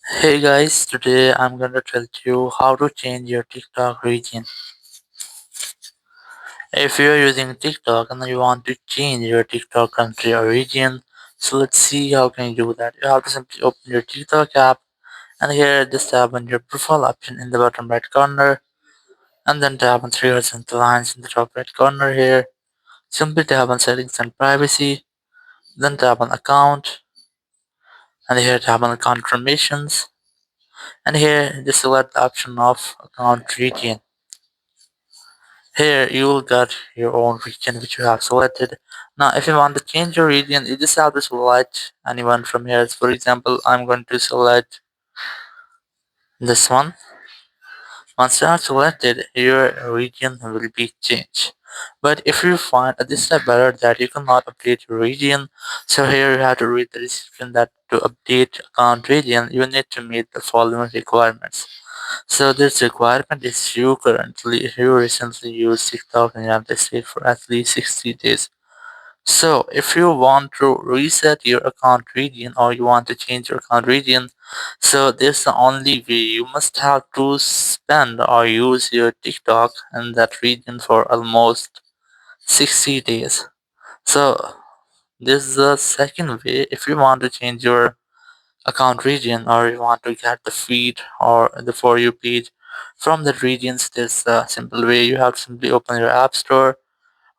Hey guys, today I'm gonna tell you how to change your TikTok region. If you're using TikTok and you want to change your TikTok country or region, so let's see how can you do that. You have to simply open your TikTok app and here just tap on your profile option in the bottom right corner and then tap on three horizontal lines in the top right corner here. Simply tap on settings and privacy, then tap on account and here tap on confirmations and here just select the option of account region. Here you will get your own region which you have selected. Now if you want to change your region, you just have to select anyone from here. For example, I'm going to select this one. Once you are selected, your region will be changed. But if you find this step better that you cannot update your region, so here you have to read the description that to update account region, you need to meet the following requirements. So this requirement is you recently used TikTok in the United States for at least 60 days. So if you want to reset your account region or you want to change your account region, so this is the only way. You must have to spend or use your TikTok in that region for almost 60 days. So this is the second way. If you want to change your account region or you want to get the feed or the for you page from the regions, there's a simple way. You have to simply open your app store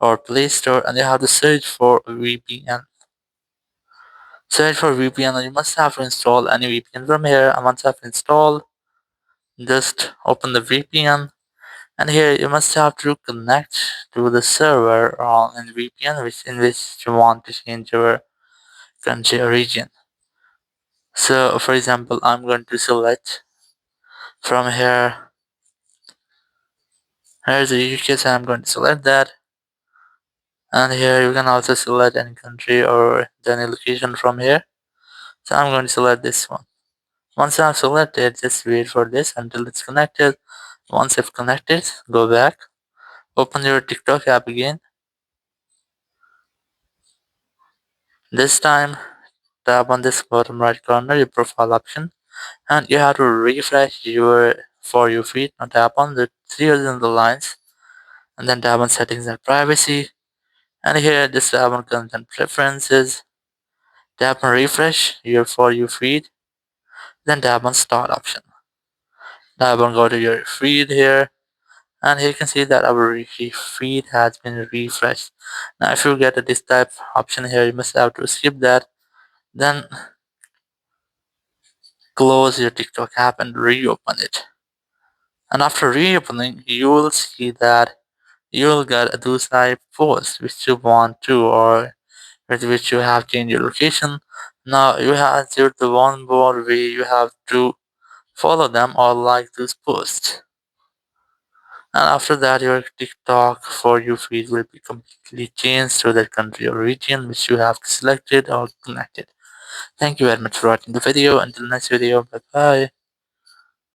or play store and you have to search for VPN. Search for VPN and you must have to install any VPN from here. And once I've installed, just open the VPN and here you must have to connect to the server on in VPN in which you want to change your country or region. So for example, I'm going to select from here. Here's the UK, so I'm going to select that. And here you can also select any country or any location from here. So I'm going to select this one. Once I've selected, just wait for this until it's connected. Once it's connected, go back, open your TikTok app again. This time, tap on this bottom right corner, your profile option, and you have to refresh your For You feed. Now tap on the three horizontal lines, and then tap on settings and privacy. And here, just tap on content preferences. Tap on refresh your For You feed, then tap on start option. Tap on go to your feed here, and here you can see that our feed has been refreshed. Now if you get a this type option here, you must have to skip that, then close your TikTok app and reopen it. And after reopening, you will see that you will get a those type post which you want to or with which you have changed your location. Now you have to the one more way you have to follow them or like those posts. And after that, your TikTok for you feed will be completely changed to that country or region which you have selected or connected. Thank you very much for watching the video. Until next video, bye bye.